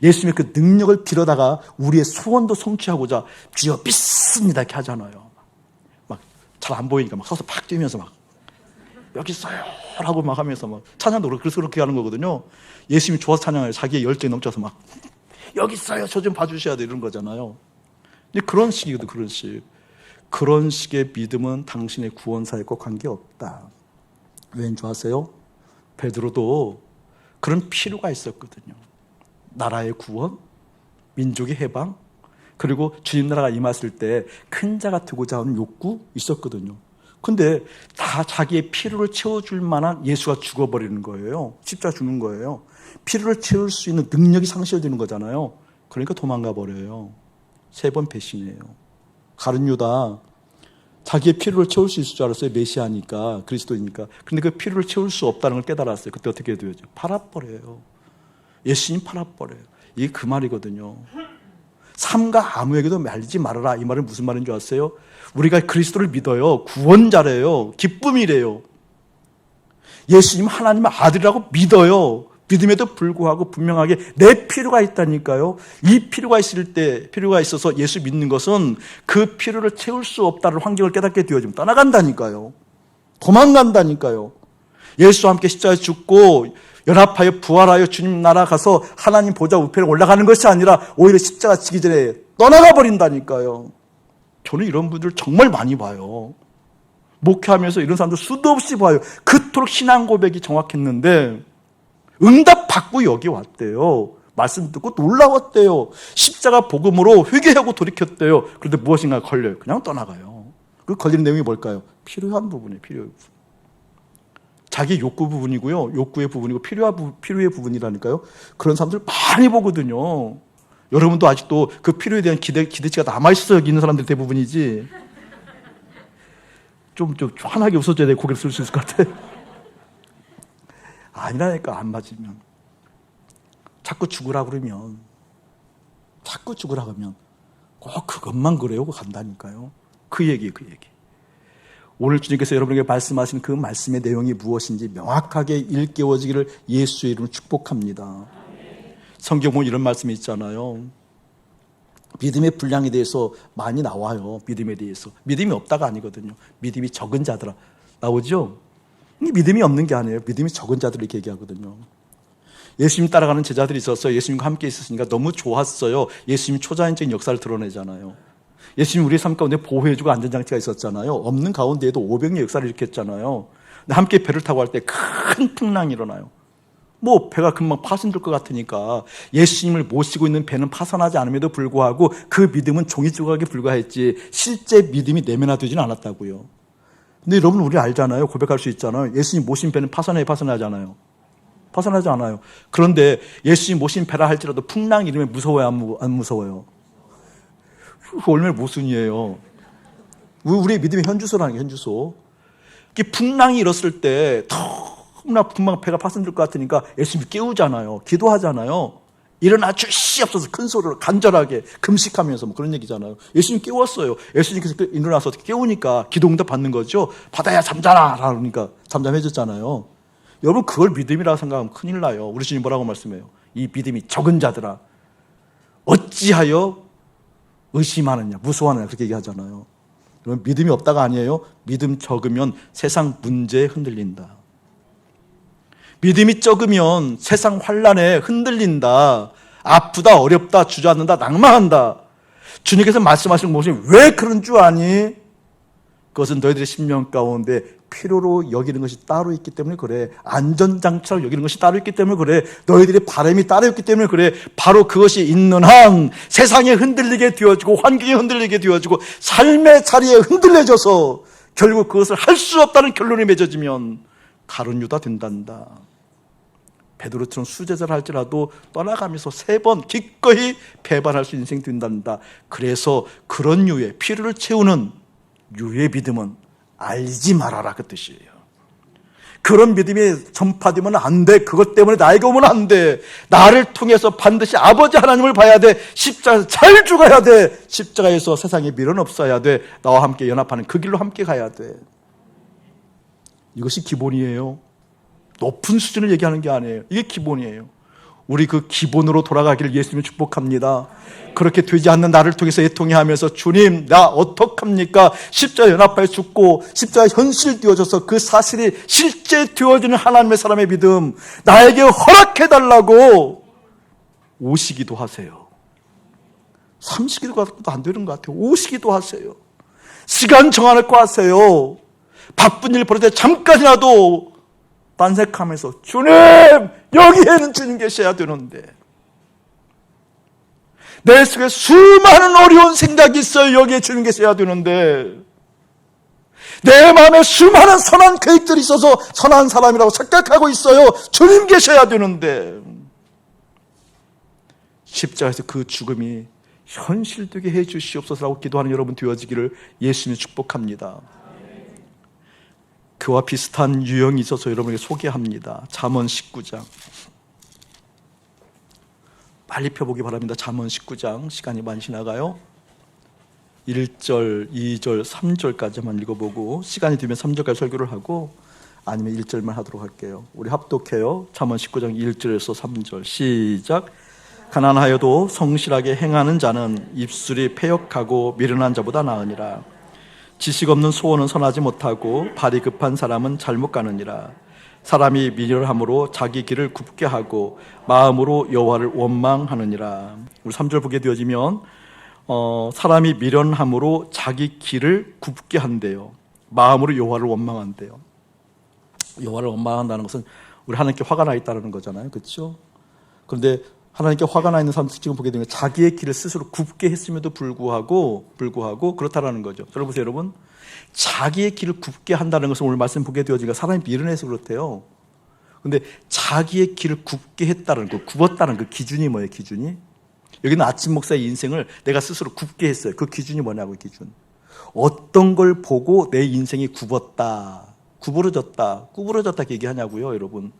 예수님의 그 능력을 빌어다가 우리의 소원도 성취하고자 주여 믿습니다 이렇게 하잖아요. 막 잘 안 보이니까 막 서서 팍 뛰면서 막 여기 있어요 라고 막 하면서 막 찬양도 그래서 그렇게 하는 거거든요. 예수님이 좋아서 찬양해요. 자기의 열정이 넘쳐서 막 여기 있어요. 저 좀 봐주셔야 돼 이런 거잖아요. 근데 그런 식이거든. 그런 식의 믿음은 당신의 구원 사역과 관계없다. 왠 줄 아세요? 베드로도 그런 필요가 있었거든요. 나라의 구원, 민족의 해방, 그리고 주님 나라가 임했을 때 큰 자가 되고자 하는 욕구 있었거든요. 근데 다 자기의 필요를 채워줄 만한 예수가 죽어버리는 거예요. 십자가 죽는 거예요. 필요를 채울 수 있는 능력이 상실되는 거잖아요. 그러니까 도망가 버려요. 3번 배신해요. 가룟 유다 자기의 필요를 채울 수 있을 줄 알았어요. 메시아니까, 그리스도니까. 그런데 그 필요를 채울 수 없다는 걸 깨달았어요. 그때 어떻게 해야 되죠? 팔아버려요. 예수님 팔아버려요. 이게 그 말이거든요. 삼가 아무에게도 말리지 말아라. 이 말은 무슨 말인 줄 아세요? 우리가 그리스도를 믿어요. 구원자래요. 기쁨이래요. 예수님 하나님의 아들이라고 믿어요. 믿음에도 불구하고 분명하게 내 필요가 있다니까요. 이 필요가 있어서 예수 믿는 것은 그 필요를 채울 수 없다는 환경을 깨닫게 되어지면 떠나간다니까요. 도망간다니까요. 예수와 함께 십자가에 죽고 연합하여 부활하여 주님 나라 가서 하나님 보좌 우편에 올라가는 것이 아니라 오히려 십자가 지기 전에 떠나가 버린다니까요. 저는 이런 분들 정말 많이 봐요. 목회하면서 이런 사람들 수도 없이 봐요. 그토록 신앙 고백이 정확했는데 응답 받고 여기 왔대요. 말씀 듣고 놀라웠대요. 십자가 복음으로 회개하고 돌이켰대요. 그런데 무엇인가 걸려요. 그냥 떠나가요. 그 걸리는 내용이 뭘까요? 필요한 부분이에요. 필요한 부분. 자기 욕구 부분이고요. 욕구의 부분이고 필요의 부분이라니까요. 그런 사람들 많이 보거든요. 여러분도 아직도 그 필요에 대한 기대치가 남아있어서 여기 있는 사람들이 대부분이지. 좀 환하게 웃어줘야 돼. 고개를 쓸 수 있을 것 같아. 아니라니까, 안 맞으면. 자꾸 죽으라 그러면 꼭 그것만 그래요 간다니까요. 그 얘기. 오늘 주님께서 여러분에게 말씀하신 그 말씀의 내용이 무엇인지 명확하게 일깨워지기를 예수의 이름으로 축복합니다. 성경 보면 이런 말씀이 있잖아요. 믿음의 분량에 대해서 많이 나와요. 믿음에 대해서. 믿음이 없다가 아니거든요. 믿음이 적은 자들아 나오죠. 믿음이 없는 게 아니에요. 믿음이 적은 자들을 이렇게 얘기하거든요. 예수님 따라가는 제자들이 있었어요. 예수님과 함께 있었으니까 너무 좋았어요. 예수님이 초자연적인 역사를 드러내잖아요. 예수님 우리의 삶 가운데 보호해주고 안전장치가 있었잖아요. 없는 가운데에도 500년 역사를 일으켰잖아요. 근데 함께 배를 타고 할 때 큰 풍랑이 일어나요. 배가 금방 파손될 것 같으니까 예수님을 모시고 있는 배는 파손하지 않음에도 불구하고 그 믿음은 종이 조각에 불과했지 실제 믿음이 내면화되지는 않았다고요. 근데 여러분 우리 알잖아요. 고백할 수 있잖아요. 예수님 모신 배는 파손하지 않아요. 파손하지 않아요. 그런데 예수님 모신 배라 할지라도 풍랑 이름에 무서워요? 안 무서워요? 그 얼마나 모순이에요. 우리의 믿음의 현주소라는 게 현주소. 풍랑이 일었을 때 너무나 금방 배가 파손될 것 같으니까 예수님이 깨우잖아요. 기도하잖아요. 일어나 주시옵소서 큰 소리로 간절하게 금식하면서 그런 얘기잖아요. 예수님 깨웠어요. 예수님께서 일어나서 깨우니까 기도 응답 받는 거죠. 바다야 잠자라 그러니까 잠잠해졌잖아요. 여러분 그걸 믿음이라고 생각하면 큰일 나요. 우리 주님 뭐라고 말씀해요? 이 믿음이 적은 자들아 어찌하여 의심하느냐 무서워하느냐 그렇게 얘기하잖아요. 여러분 믿음이 없다가 아니에요. 믿음 적으면 세상 문제에 흔들린다. 믿음이 적으면 세상 환란에 흔들린다. 아프다 어렵다 주저앉는다 낭망한다. 주님께서 말씀하시는 것이 왜 그런 줄 아니? 그것은 너희들의 심령 가운데 필요로 여기는 것이 따로 있기 때문에 그래. 안전장치로 여기는 것이 따로 있기 때문에 그래. 너희들의 바람이 따로 있기 때문에 그래. 바로 그것이 있는 한 세상에 흔들리게 되어지고 환경에 흔들리게 되어지고 삶의 자리에 흔들려져서 결국 그것을 할 수 없다는 결론이 맺어지면 가룟 유다 된단다. 베드로처럼 수제자를 할지라도 떠나가면서 3번 기꺼이 배반할 수 인생 된단다. 그래서 그런 류의 필요를 채우는 유의 믿음은 알지 말아라 그 뜻이에요. 그런 믿음이 전파되면 안 돼. 그것 때문에 나에게 오면 안 돼. 나를 통해서 반드시 아버지 하나님을 봐야 돼. 십자가에서 잘 죽어야 돼. 십자가에서 세상에 미련 없어야 돼. 나와 함께 연합하는 그 길로 함께 가야 돼. 이것이 기본이에요. 높은 수준을 얘기하는 게 아니에요. 이게 기본이에요. 우리 그 기본으로 돌아가기를 예수님을 축복합니다. 그렇게 되지 않는 나를 통해서 애통해하면서 주님 나 어떡합니까? 십자가 연합하여 죽고 십자가 현실되어져서 그 사실이 실제 되어지는 하나님의 사람의 믿음 나에게 허락해달라고 오시기도 하세요. 30기도 안 되는 것 같아요. 오시기도 하세요. 시간 정해놓고 하세요. 바쁜 일 벌어질 때 잠깐이라도 반색하면서 주님 여기에는 주님 계셔야 되는데 내 속에 수많은 어려운 생각이 있어요. 여기에 주님 계셔야 되는데 내 마음에 수많은 선한 계획들이 있어서 선한 사람이라고 착각하고 있어요. 주님 계셔야 되는데 십자가에서 그 죽음이 현실되게 해 주시옵소서라고 기도하는 여러분 되어지기를 예수님이 축복합니다. 그와 비슷한 유형이 있어서 여러분에게 소개합니다. 잠언 19장 빨리 펴보기 바랍니다. 잠언 19장 시간이 많이 지나가요. 1절, 2절, 3절까지만 읽어보고 시간이 되면 3절까지 설교를 하고 아니면 1절만 하도록 할게요. 우리 합독해요. 잠언 19장 1절에서 3절 시작. 가난하여도 성실하게 행하는 자는 입술이 패역하고 미련한 자보다 나으니라. 지식 없는 소원은 선하지 못하고 발이 급한 사람은 잘못 가느니라. 사람이 미련함으로 자기 길을 굽게 하고 마음으로 여호와를 원망하느니라. 우리 3절 보게 되어지면 사람이 미련함으로 자기 길을 굽게 한대요. 마음으로 여호와를 원망한대요. 여호와를 원망한다는 것은 우리 하나님께 화가 나 있다는 거잖아요. 그렇죠? 그런데 하나님께 화가 나 있는 사람 지금 보게 되면 자기의 길을 스스로 굽게 했음에도 불구하고 그렇다라는 거죠. 들어보세요, 여러분. 자기의 길을 굽게 한다는 것은 오늘 말씀 보게 되어지니까 사람이 미련해서 그렇대요. 근데 자기의 길을 굽게 했다는 거, 굽었다는 그 기준이 뭐예요, 기준이? 여기는 아침 목사의 인생을 내가 스스로 굽게 했어요. 그 기준이 뭐냐고, 기준. 어떤 걸 보고 내 인생이 굽었다, 구부러졌다 얘기하냐고요, 여러분.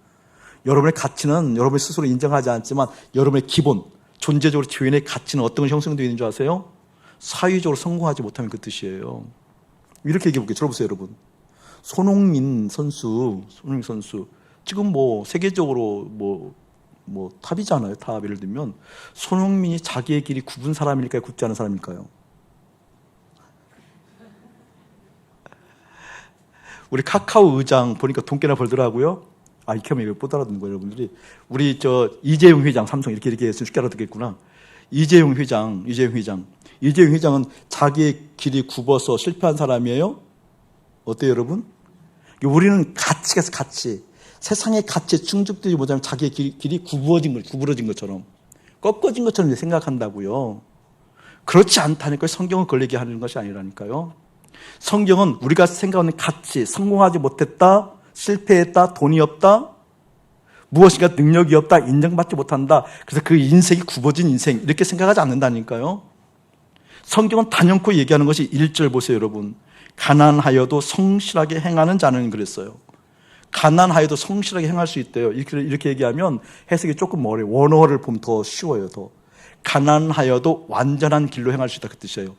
여러분의 가치는 여러분이 스스로 인정하지 않지만 여러분의 기본, 존재적으로 죄인의 가치는 어떤 것이 형성되어 있는 줄 아세요? 사회적으로 성공하지 못하면 그 뜻이에요. 이렇게 얘기해 볼게요. 들어보세요, 여러분. 손흥민 선수 지금 세계적으로 탑이잖아요. 탑. 예를 들면 손흥민이 자기의 길이 굽은 사람일까요? 굽지 않은 사람일까요? 우리 카카오 의장 보니까 돈 꽤나 벌더라고요. 이렇게 하면 못 알아듣는 거예요, 여러분들이. 우리 이재용 회장, 삼성 이렇게 했으면 쉽게 알아듣겠구나. 이재용 회장은 자기의 길이 굽어서 실패한 사람이에요? 어때요, 여러분? 우리는 가치. 세상의 가치에 충족되지 못하면 자기의 길이 구부러진 것처럼, 꺾어진 것처럼 생각한다고요. 그렇지 않다니까요. 성경은 걸리게 하는 것이 아니라니까요. 성경은 우리가 생각하는 가치, 성공하지 못했다, 실패했다, 돈이 없다, 무엇인가 능력이 없다, 인정받지 못한다. 그래서 그 인생이 굽어진 인생, 이렇게 생각하지 않는다니까요. 성경은 단연코 얘기하는 것이 1절 보세요, 여러분. 가난하여도 성실하게 행하는 자는 그랬어요. 가난하여도 성실하게 행할 수 있대요. 이렇게 얘기하면 해석이 조금 어려워요. 원어를 보면 더 쉬워요, 더. 가난하여도 완전한 길로 행할 수 있다, 그 뜻이에요.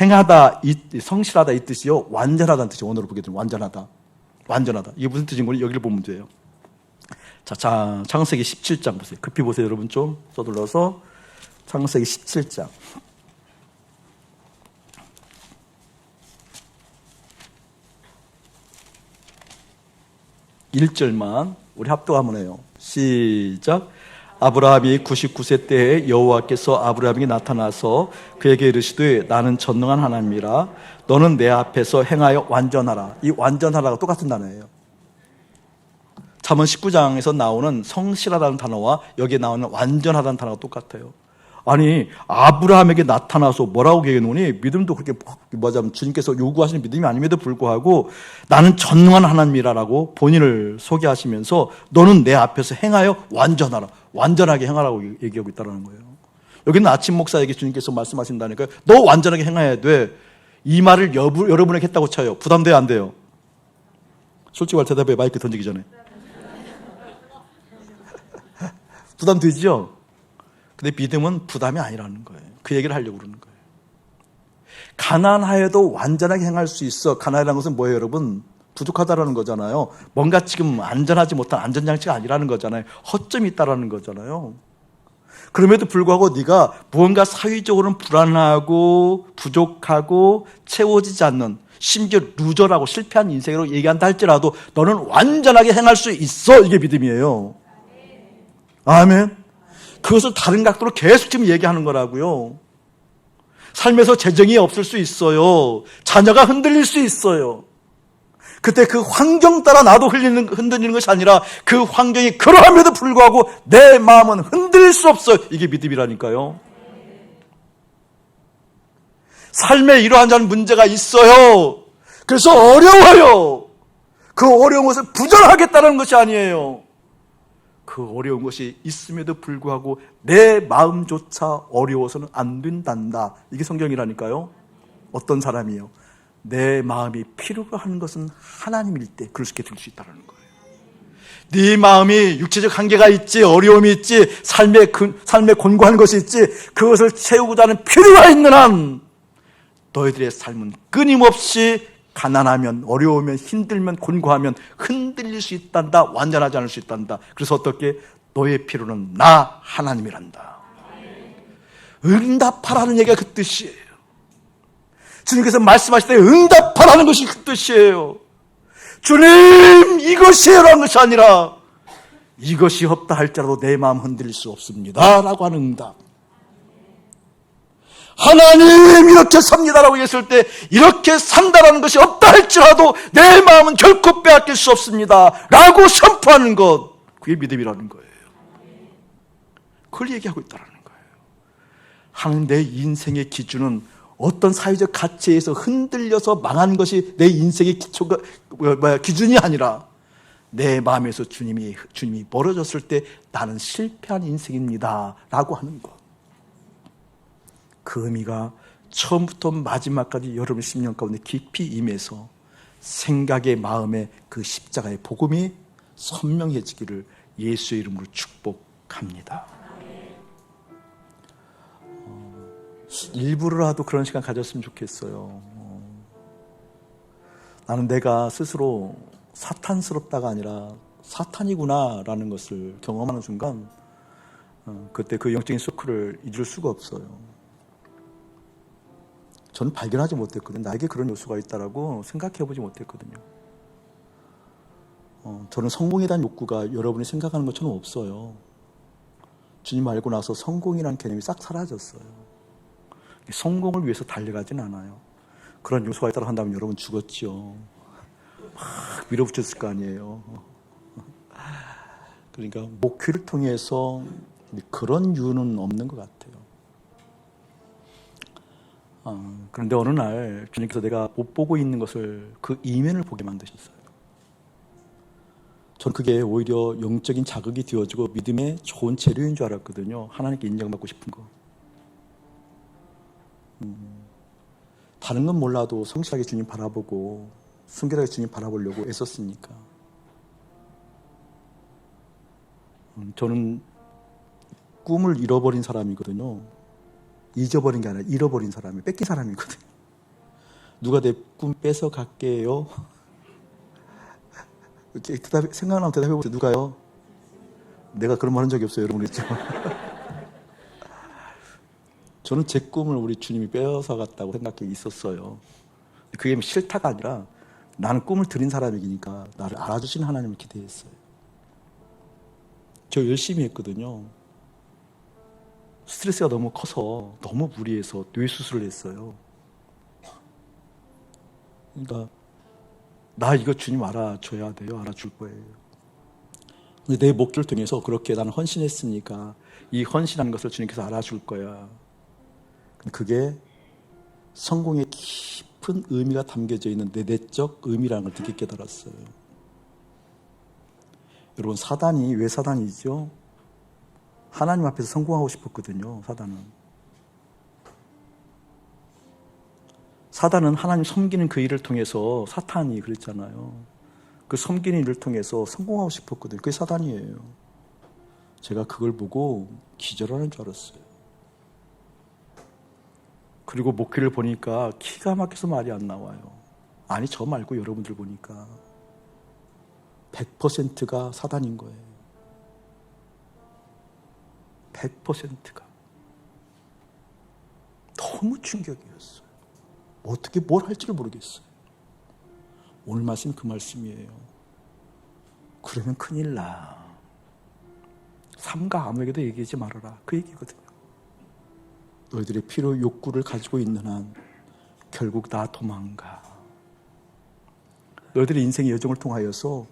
행하다, 성실하다 이 뜻이요. 완전하다는 뜻이에요. 원어로 보게 되면 완전하다. 이게 무슨 뜻인 건지 여기를 보면 돼요. 자, 창세기 17장 보세요. 급히 보세요, 여러분. 좀 서둘러서. 창세기 17장. 1절만 우리 합독하면 해요. 시작. 아브라함이 99세 때에 여호와께서 아브라함에게 나타나서 그에게 이르시되 나는 전능한 하나님이라 너는 내 앞에서 행하여 완전하라. 이 완전하라가 똑같은 단어예요. 잠언 19장에서 나오는 성실하다는 단어와 여기에 나오는 완전하다는 단어가 똑같아요. 아니, 아브라함에게 나타나서 뭐라고 얘기해놓으니 믿음도 그렇게 주님께서 요구하시는 믿음이 아님에도 불구하고 나는 전능한 하나님이라고 본인을 소개하시면서 너는 내 앞에서 행하여 완전하라. 완전하게 행하라고 얘기하고 있다는 거예요. 여기는 아침 목사에게 주님께서 말씀하신다니까요. 너 완전하게 행해야 돼. 이 말을 여러분에게 했다고 쳐요. 부담돼요, 안 돼요? 솔직히 말 대답해, 마이크 던지기 전에. 부담되죠? 근데 믿음은 부담이 아니라는 거예요. 그 얘기를 하려고 그러는 거예요. 가난하여도 완전하게 행할 수 있어. 가난이라는 것은 뭐예요, 여러분? 부족하다라는 거잖아요. 뭔가 지금 안전하지 못한 안전장치가 아니라는 거잖아요. 허점이 있다라는 거잖아요. 그럼에도 불구하고 네가 무언가 사회적으로는 불안하고 부족하고 채워지지 않는, 심지어 루저라고 실패한 인생으로 얘기한다 할지라도 너는 완전하게 행할 수 있어. 이게 믿음이에요. 아멘. 그것을 다른 각도로 계속 지금 얘기하는 거라고요. 삶에서 재정이 없을 수 있어요. 자녀가 흔들릴 수 있어요. 그때 그 환경 따라 나도 흔들리는 것이 아니라 그 환경이 그러함에도 불구하고 내 마음은 흔들릴 수 없어요. 이게 믿음이라니까요. 삶에 이러한 문제가 있어요. 그래서 어려워요. 그 어려운 것을 부정하겠다는 것이 아니에요. 그 어려운 것이 있음에도 불구하고 내 마음조차 어려워서는 안 된단다. 이게 성경이라니까요. 어떤 사람이요? 내 마음이 필요로 하는 것은 하나님일 때 그럴 수 있게 될 수 있다는 거예요. 네 마음이 육체적 한계가 있지, 어려움이 있지, 삶에 곤고한 것이 있지, 그것을 채우고자 하는 필요가 있는 한 너희들의 삶은 끊임없이 가난하면, 어려우면, 힘들면, 곤고하면 흔들릴 수 있단다. 완전하지 않을 수 있단다. 그래서 어떻게? 너의 필요는 나 하나님이란다. 응답하라는 얘기가 그 뜻이에요. 주님께서 말씀하실 때 응답하라는 것이 그 뜻이에요. 주님 이것이에요라는 것이 아니라 이것이 없다 할지라도 내 마음 흔들릴 수 없습니다 라고 하는 응답. 하나님 이렇게 삽니다라고 했을 때 이렇게 산다라는 것이 없다 할지라도 내 마음은 결코 빼앗길 수 없습니다 라고 선포하는 것, 그게 믿음이라는 거예요. 그걸 얘기하고 있다는 거예요. 하나님, 내 인생의 기준은 어떤 사회적 가치에서 흔들려서 망한 것이 내 인생의 기준이 아니라 내 마음에서 주님이 멀어졌을 때 나는 실패한 인생입니다 라고 하는 것. 그 의미가 처음부터 마지막까지 여러분 심령 가운데 깊이 임해서 생각의 마음에 그 십자가의 복음이 선명해지기를 예수의 이름으로 축복합니다. 일부러라도 그런 시간 가졌으면 좋겠어요. 나는 내가 스스로 사탄스럽다가 아니라 사탄이구나 라는 것을 경험하는 순간 그때 그 영적인 서클을 잊을 수가 없어요. 저는 발견하지 못했거든요. 나에게 그런 요소가 있다라고 생각해보지 못했거든요. 저는 성공에 대한 욕구가 여러분이 생각하는 것처럼 없어요. 주님 알고 나서 성공이라는 개념이 싹 사라졌어요. 성공을 위해서 달려가진 않아요. 그런 요소가 있다고 한다면 여러분 죽었죠. 막 밀어붙였을 거 아니에요. 그러니까 목회를 통해서 그런 이유는 없는 것 같아요. 그런데 어느 날 주님께서 내가 못 보고 있는 것을 그 이면을 보게 만드셨어요. 전 그게 오히려 영적인 자극이 되어지고 믿음의 좋은 재료인 줄 알았거든요. 하나님께 인정받고 싶은 거. 다른 건 몰라도 성실하게 주님 바라보고 순결하게 주님 바라보려고 애썼으니까. 저는 꿈을 잃어버린 사람이거든요. 잊어버린 게 아니라 잃어버린 사람이, 뺏긴 사람이거든요. 누가 내 꿈 뺏어 갈게요? 이렇게 생각나면 대답해보세요. 누가요? 내가 그런 말 한 적이 없어요. 여러분 그랬죠? 저는 제 꿈을 우리 주님이 빼앗아 갔다고 생각해 있었어요. 그게 싫다가 아니라 나는 꿈을 들인 사람이니까 나를 알아주신 하나님을 기대했어요. 저 열심히 했거든요. 스트레스가 너무 커서 너무 무리해서 뇌수술을 했어요. 그러니까 나 이거 주님 알아줘야 돼요. 알아줄 거예요. 근데 내 목표를 통해서 그렇게 나는 헌신했으니까 이 헌신한 것을 주님께서 알아줄 거야. 그게 성공의 깊은 의미가 담겨져 있는 내 내적 의미라는 걸 듣게 깨달았어요. 여러분, 사단이 왜 사단이죠? 하나님 앞에서 성공하고 싶었거든요. 사단은 하나님 섬기는 그 일을 통해서, 사탄이 그랬잖아요. 그 섬기는 일을 통해서 성공하고 싶었거든요. 그게 사단이에요. 제가 그걸 보고 기절하는 줄 알았어요. 그리고 목회를 보니까 기가 막혀서 말이 안 나와요. 아니, 저 말고 여러분들 보니까 100%가 사단인 거예요. 100%가. 너무 충격이었어요. 어떻게 뭘 할지를 모르겠어요. 오늘 말씀이 그 말씀이에요. 그러면 큰일 나. 삼가 아무에게도 얘기하지 말아라. 그 얘기거든요. 너희들의 필요 욕구를 가지고 있는 한 결국 나 도망가. 너희들의 인생의 여정을 통하여서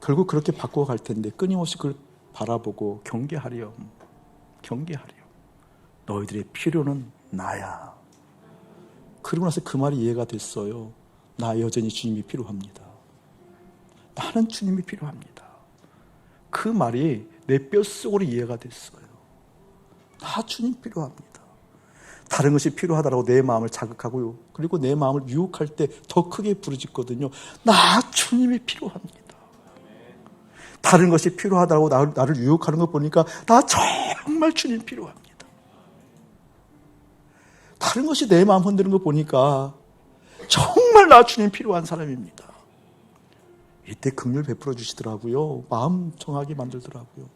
결국 그렇게 바꿔갈 텐데 끊임없이 그걸 바라보고 경계하렴. 너희들의 필요는 나야. 그러고 나서 그 말이 이해가 됐어요. 나 여전히 주님이 필요합니다. 나는 주님이 필요합니다. 그 말이 내 뼛속으로 이해가 됐어요. 나 주님 필요합니다. 다른 것이 필요하다고 내 마음을 자극하고요. 그리고 내 마음을 유혹할 때 더 크게 부르짖거든요. 나 주님이 필요합니다. 다른 것이 필요하다고 나를 유혹하는 거 보니까 나 정말 주님 필요합니다. 다른 것이 내 마음 흔드는 거 보니까 정말 나 주님 필요한 사람입니다. 이때 긍휼 베풀어 주시더라고요. 마음 정하게 만들더라고요.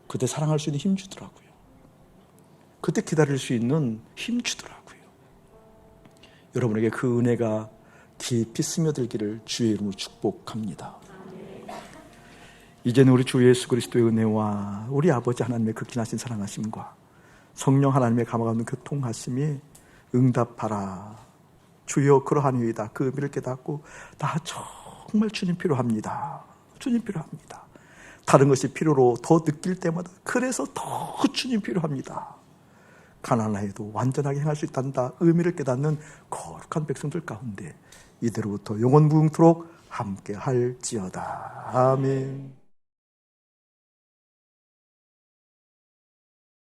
그때 사랑할 수 있는 힘 주더라고요. 그때 기다릴 수 있는 힘 주더라고요. 여러분에게 그 은혜가 깊이 스며들기를 주의 이름으로 축복합니다. 이제는 우리 주 예수 그리스도의 은혜와 우리 아버지 하나님의 극진하신 사랑하심과 성령 하나님의 감화가 교통하심이 응답하라. 주여 그러하니이다. 그 의미를 깨닫고 나 정말 주님 필요합니다. 주님 필요합니다. 다른 것이 필요로 더 느낄 때마다 그래서 더 주님 필요합니다. 가난해도 완전하게 행할 수 있단다. 의미를 깨닫는 거룩한 백성들 가운데 이대로부터 영원 무궁토록 함께 할지어다. 아멘.